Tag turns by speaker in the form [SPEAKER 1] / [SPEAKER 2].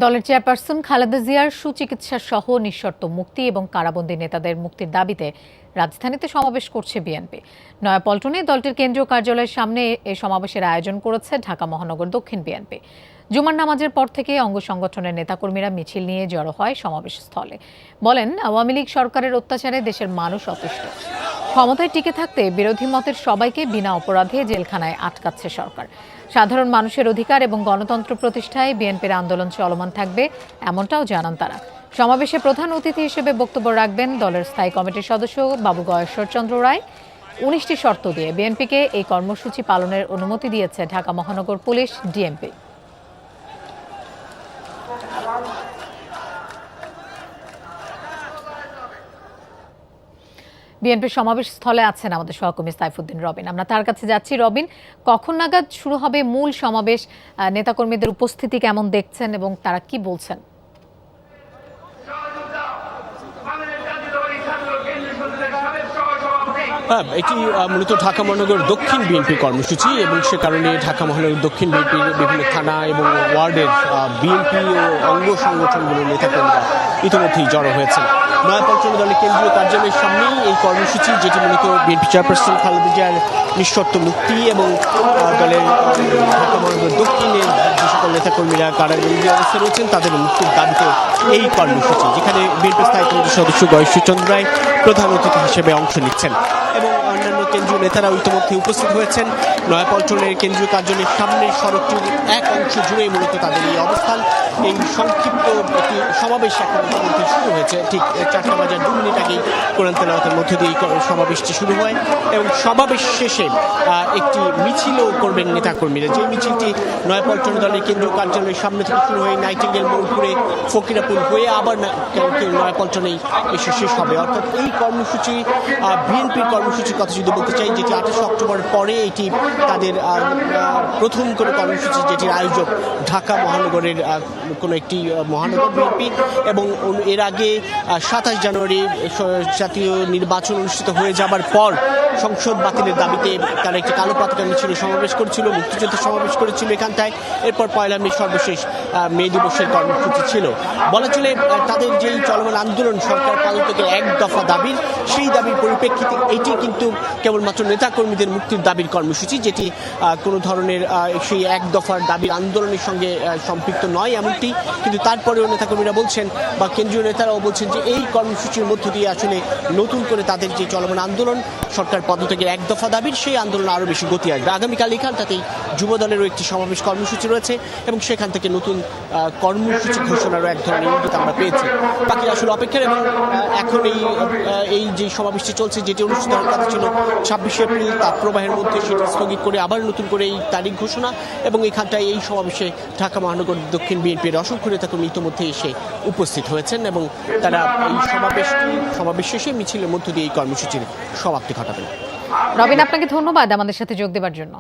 [SPEAKER 1] দলের চেয়ারপারসন খালেদা জিয়ার সুচিকিৎসা সহ নিঃশর্ত মুক্তি এবং কারাবন্দী নেতাদের মুক্তির দাবিতে রাজধানীতে সমাবেশ করছে বিএনপি। নয়াপল্টনে দলটির কেন্দ্রীয় কার্যালয়ের সামনে এই সমাবেশের আয়োজন করেছে ঢাকা মহানগর দক্ষিণ বিএনপি। জুমার নামাজের পর থেকে অঙ্গ সংগঠনের নেতাকর্মীরা মিছিল নিয়ে জড়ো হয় সমাবেশ স্থলে। বলেন, আওয়ামী লীগ সরকারের অত্যাচারে দেশের মানুষ অতিষ্ঠ। ক্ষমতায় টিকে থাকতে বিরোধী মতের সবাইকে বিনা অপরাধে জেলখানায় আটকাচ্ছে সরকার। সাধারণ মানুষের অধিকার এবং গণতন্ত্র প্রতিষ্ঠায় বিএনপির আন্দোলন চলমান থাকবে, এমনটাও জানান তারা। সমাবেশে প্রধান অতিথি হিসেবে বক্তব্য রাখবেন দলের স্থায়ী কমিটির সদস্য বাবু গয়েশ্বরচন্দ্র রায়। ১৯টি শর্ত দিয়ে বিএনপিকে এই কর্মসূচি পালনের অনুমতি দিয়েছে ঢাকা মহানগর পুলিশ, ডিএমপি। বিএনপির সমাবেশ স্থলে আছেন আমাদের সহকর্মী সাইফুদ্দিন রবিন। আমরা তার কাছে যাচ্ছি। রবিন, কখন নাগাদ শুরু হবে মূল সমাবেশ? নেতাকর্মীদের উপস্থিতি কেমন দেখছেন এবং তারা কি বলছেন?
[SPEAKER 2] এটি মূলত ঢাকা মহানগর দক্ষিণ বিএনপি কর্মসূচি এবং সে কারণে ঢাকা মহানগর দক্ষিণ বিএনপির বিভিন্ন থানা এবং ওয়ার্ডের বিএনপি ও অঙ্গ সংগঠনগুলোর নেতাকর্মীরা ইতিমধ্যেই জড়ো হয়েছেন। নয়াপল্টন দলের কেন্দ্রীয় কার্যালয়ের সামনেই এই কর্মসূচি, যেটি মূলত বিএনপি চেয়ারপারসন খালেদা জিয়ার নিঃশর্ত মুক্তি এবং দলের ঢাকা মহানগর দক্ষিণের যে সকল নেতাকর্মীরা কারাগারে অবস্থায় রয়েছেন তাদের মুক্তির দাবিতে এই কর্মসূচি, যেখানে বিএনপি স্থায়ী কমিটির সদস্য গয়েশ্বরচন্দ্র রায় প্রধান অতিথি হিসেবে অংশ নিচ্ছেন এবং অন্যান্য কেন্দ্রীয় নেতারাও ইতিমধ্যে উপস্থিত হয়েছেন। নয়াপল্টনের কেন্দ্রীয় কার্যালয়ের সামনের সড়কটির এক অংশ জুড়েই মূলত তাদের এই অবস্থান। এই সংক্ষিপ্ত একটি সমাবেশ এখন ইতিমধ্যে শুরু হয়েছে। ঠিক 4টা বাজার 2 মিনিট আগেই কোরআন তেলাওয়াতের মধ্য দিয়ে সমাবেশটি শুরু হয় এবং সমাবেশ শেষে একটি মিছিলও করবেন নেতাকর্মীরা। যে মিছিলটি নয়াপল্টন দলের কেন্দ্রীয় কার্যালয়ের সামনে থেকে শুরু হয়ে নাইটিঙ্গেল মোড় ঘুরে ফকিরাপুর হয়ে আবার নয়াপল্টনেই এসে শেষ হবে। অর্থাৎ এই কর্মসূচি বিএনপির কর্মসূচির কথা যদি বলতে চাই, যেটি 28 অক্টোবর পরে এটি তাদের প্রথম কোনো কর্মসূচি, যেটির আয়োজক ঢাকা মহানগরের কোনো একটি মহানগর বিএনপি এবং এর আগে 27 জানুয়ারি জাতীয় নির্বাচন অনুষ্ঠিত হয়ে যাবার পর সংসদ বাতিলের দাবিতে তারা একটি কালো পতাকা মিছিল সমাবেশ করেছিল, মুক্তিযুদ্ধের সমাবেশ করেছিল এখানটায়। এরপর 1 মে সর্বশেষ মে দিবসের কর্মসূচি ছিল। বলা চলে তাদের যেই চলমান আন্দোলন সরকার পদত্যাগের 1 দফা দাবির, সেই দাবির পরিপ্রেক্ষিতে এটি কিন্তু কেবলমাত্র নেতাকর্মীদের মুক্তির দাবির কর্মসূচি, যেটি কোনো ধরনের সেই 1 দফার দাবির আন্দোলনের সঙ্গে সম্পৃক্ত নয় এমনটি। কিন্তু তারপরেও নেতাকর্মীরা বলছেন বা কেন্দ্রীয় নেতারাও বলছেন যে এই কর্মসূচির মধ্য দিয়ে আসলে নতুন করে তাদের যে চলমান আন্দোলন সরকার পদত্যাগের 1 দফা দাবির, সেই আন্দোলন আরও বেশি গতি আসবে। আগামীকাল এখানটাতেই যুব দলেরও একটি সমাবেশ কর্মসূচি রয়েছে এবং সেখান থেকে নতুন কর্মসূচি ঘোষণারও এক ধরনের ইঙ্গিত আমরা পেয়েছি। বাকি আসলে অপেক্ষার এবং এখন এই যে সমাবেশটি চলছে, যেটি অনুষ্ঠিত হওয়ার কথা ছিল 26 এপ্রিল, তাপপ্রবাহের মধ্যে সেটি স্থগিত করে আবার নতুন করে এই তারিখ ঘোষণা এবং এখানটায় এই সমাবেশে ঢাকা মহানগর দক্ষিণ বিএনপির অসংখ্য নেতাকর্মী ইতিমধ্যে এসে উপস্থিত হয়েছেন এবং তারা এই সমাবেশ শেষে মিছিলের মধ্য দিয়ে এই কর্মসূচির সমাপ্তি ঘটাবেন।
[SPEAKER 1] রবিন, আপনাকে ধন্যবাদ আমাদের সাথে যোগ দেওয়ার জন্য।